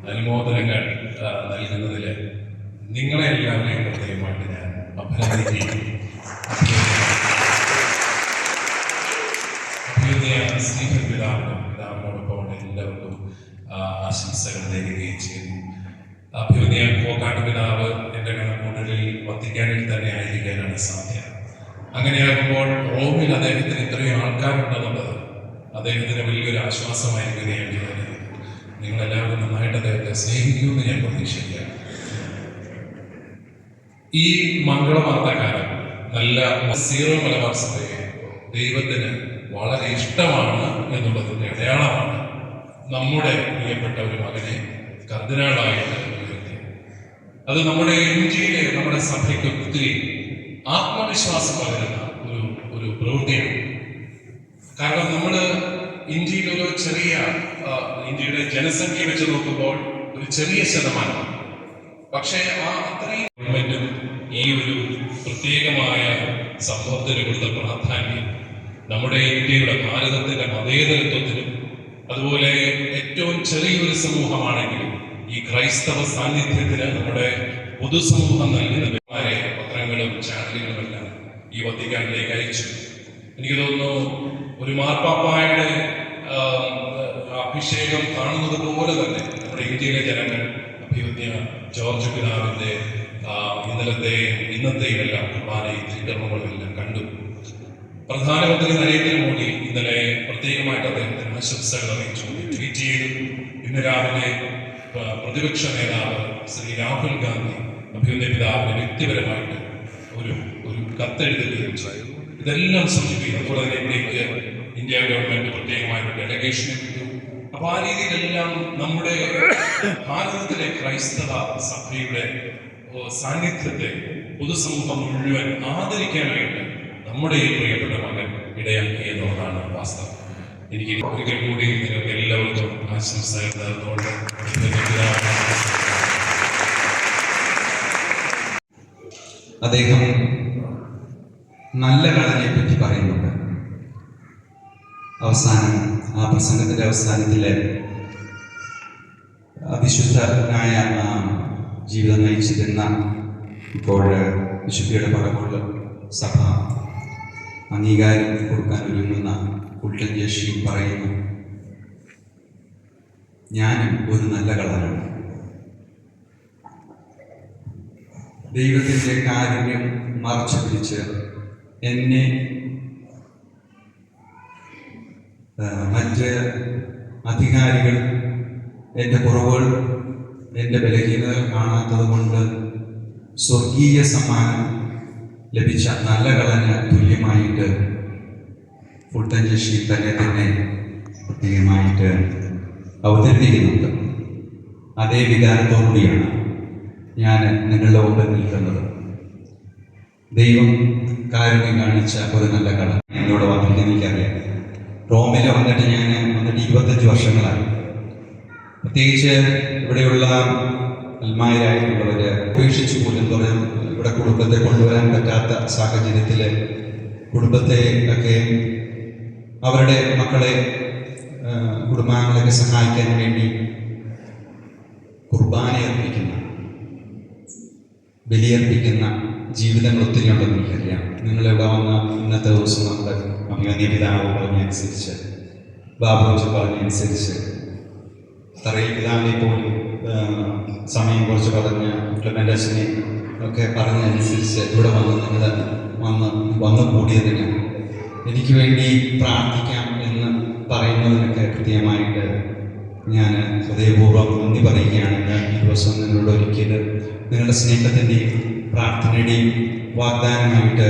അനുമോദനങ്ങൾ നൽകുന്നതിൽ നിങ്ങളെ എല്ലാവരെയും പ്രത്യേകമായിട്ട് ഞാൻ അഭിനന്ദിക്കുകയും പിതാവിനോടൊപ്പം എല്ലാവർക്കും ആശംസകൾ നേരുകയും ചെയ്യുന്നു. അഭ്യുദയ കോക്കാട്ട് പിതാവ് എൻ്റെ കണക്കൂട്ടലിൽ വത്തിക്കാനിൽ തന്നെ ആയിരിക്കാനാണ് സാധ്യത. അങ്ങനെയാകുമ്പോൾ റോമിൽ അദ്ദേഹത്തിന് ഇത്രയും ആൾക്കാരുണ്ടെന്നുള്ളത് അദ്ദേഹത്തിന് വലിയൊരു ആശ്വാസമായിരിക്കുകയാണ് ചെയ്യുന്നത്. നിങ്ങളെല്ലാവരും നന്നായിട്ട് അദ്ദേഹത്തെ സ്നേഹിക്കുമെന്ന് ഞാൻ പ്രതീക്ഷിക്കുകയാണ്. ഈ മംഗളവാർത്തക്കാലം നല്ല സീറോ മലബാർ സഭയെ ദൈവത്തിന് വളരെ ഇഷ്ടമാണ് എന്നുള്ളതിൻ്റെ അടയാളമാണ് നമ്മുടെ പ്രിയപ്പെട്ട ഒരു മകനെ കർദിനാളായിട്ട് ഉയർത്തി. അത് നമ്മുടെ ഇന്ത്യയിലെ നമ്മുടെ സഭയ്ക്ക് ഒത്തിരി ആത്മവിശ്വാസം പകരുന്ന ഒരു പ്രവൃത്തിയാണ്. കാരണം നമ്മൾ ഇന്ത്യയിൽ ഒരു ചെറിയ ഇന്ത്യയുടെ ജനസംഖ്യ വെച്ച് നോക്കുമ്പോൾ ഒരു ചെറിയ ശതമാനം, പക്ഷേ അത്രയും ഗവൺമെന്റും ഈ ഒരു പ്രത്യേകമായ സംഭവത്തിന് കൊടുത്ത പ്രാധാന്യം നമ്മുടെ ഇന്ത്യയുടെ ഭാരതത്തിന്റെ മതേതരത്വത്തിനും അതുപോലെ ഏറ്റവും ചെറിയൊരു സമൂഹമാണെങ്കിലും ഈ ക്രൈസ്തവ സാന്നിധ്യത്തിന് നമ്മുടെ പൊതുസമൂഹം നൽകുന്ന പത്രങ്ങളും ചാനലുകളും എല്ലാം ഈ വത്തിക്കാനിലേക്ക് അയച്ചു. എനിക്ക് തോന്നുന്നു ഒരു മാർപ്പാപ്പായുടെ അഭിഷേകം കാണുന്നത് പോലെ തന്നെ നമ്മുടെ ഇന്ത്യയിലെ ജനങ്ങൾ അഭിവന്യ ജോർജ് പിതാവിന്റെ ഇന്നലത്തെയും ഇന്നത്തെയും എല്ലാം കുർബാനയും തിരുക്കർമ്മങ്ങളും എല്ലാം കണ്ടു. പ്രധാനമന്ത്രി നരേന്ദ്രമോദി ഇന്നലെ പ്രത്യേകമായിട്ട് അദ്ദേഹത്തിന് ആശംസകൾ അറിയിച്ചു, ട്വീറ്റ് ചെയ്തു. ഇന്ന് രാവിലെ പ്രതിപക്ഷ നേതാവ് ശ്രീ രാഹുൽ ഗാന്ധി അഭ്യുദയ പിതാവിന് വ്യക്തിപരമായിട്ട് ഒരു കത്തെഴുതുകയും ചെയ്തു. ഇതെല്ലാം സൂചിപ്പിക്കും. അതുപോലെ തന്നെ ഇവിടേക്ക് ഇന്ത്യ ഗവൺമെന്റ് പ്രത്യേകമായിട്ട് ഡെലഗേഷൻ ഇട്ടു. അപ്പൊ ആ രീതിയിലെല്ലാം നമ്മുടെ ഭാരതത്തിലെ ക്രൈസ്തവ സഭയുടെ സാന്നിധ്യത്തെ പൊതുസമൂഹം മുഴുവൻ ആദരിക്കാനായിട്ട് നമ്മുടെ ഈ പ്രിയപ്പെട്ട മകൻ ഇടയാക്കി എന്നുള്ളതാണ് വാസ്തവം. എനിക്ക് ഒരിക്കൽ കൂടി നിങ്ങൾക്ക് എല്ലാവർക്കും ആശംസകൾ നേർന്നുകൊണ്ട് അദ്ദേഹം നല്ല കളനെ പറ്റി പറയുന്നുണ്ട്. അവസാനം ആ പ്രസംഗത്തിന്റെ അവസാനത്തിലെ വിശുദ്ധനായ ജീവിതം നയിച്ചിരുന്ന ഇപ്പോൾ വിശുദ്ധിയുടെ പടമുള്ള സഭ അംഗീകാരം കൊടുക്കാൻ ഒരുങ്ങുന്ന കുട്ടൻ ജേഷി പറയുന്നു, ഞാനും ഒരു നല്ല കളനാണ്. ദൈവത്തിൻ്റെ കാരുണ്യം മറച്ചു പിടിച്ച് എന്നെ മറ്റ് അധികാരികൾ എൻ്റെ കുറവുകൾ എൻ്റെ ബലഹീനതകൾ കാണാത്തത് കൊണ്ട് സ്വർഗീയ സമ്മാനം ലഭിച്ച നല്ല കളന് തുല്യമായിട്ട് ഫുൾട്ടൻ ജേഷി തന്നെ പ്രത്യേകമായിട്ട് അവതരിപ്പിക്കുന്നുണ്ട്. അതേ വികാരത്തോടുകൂടിയാണ് ഞാൻ നിങ്ങളുടെ മുമ്പിൽ നിൽക്കുന്നത്. ദൈവം കാരുണ്യം കാണിച്ച ഒരു നല്ല കളൻ എന്നോട് വന്നിരിക്കാൻ എനിക്കറിയാം. റോമിൽ വന്നിട്ട് 25 വർഷങ്ങളായി. പ്രത്യേകിച്ച് ഇവിടെയുള്ള അൽമായരായിട്ടുള്ളവർ ഉപേക്ഷിച്ചു പോലും ഇവിടെ കുടുംബത്തെ കൊണ്ടുവരാൻ പറ്റാത്ത സാഹചര്യത്തിൽ കുടുംബത്തെ ഒക്കെ അവരുടെ മക്കളെ കുടുംബാംഗങ്ങളൊക്കെ സഹായിക്കാൻ വേണ്ടി കുർബാന അർപ്പിക്കുന്ന ബലിയർപ്പിക്കുന്ന ജീവിതങ്ങൾ ഒത്തിരി ഉണ്ടെന്ന് എനിക്കറിയാം. നിങ്ങളിവിടെ വന്ന ഇന്നത്തെ ദിവസം നമ്മുടെ അഭിമന്യ പിതാവ് പറഞ്ഞനുസരിച്ച്, ബാബുജി പറഞ്ഞനുസരിച്ച്, തറയിൽ പിതാവിനെ പോലും സമയം കുറച്ച് പറഞ്ഞ ക്ലെമന്റ് അച്ഛനെ ഒക്കെ പറഞ്ഞതനുസരിച്ച് ഇവിടെ വന്ന് കൂടിയതിന് എനിക്ക് വേണ്ടി പ്രാർത്ഥിക്കാം എന്ന് പറയുന്നതിനൊക്കെ കൃത്യമായിട്ട് ഞാൻ ഹൃദയപൂർവ്വം നന്ദി പറയുകയാണ്. ഈ ദിവസം നിങ്ങളോട് ഒരിക്കലും നിങ്ങളുടെ സ്നേഹത്തിൻ്റെയും പ്രാർത്ഥനയുടെയും വാഗ്ദാനമായിട്ട്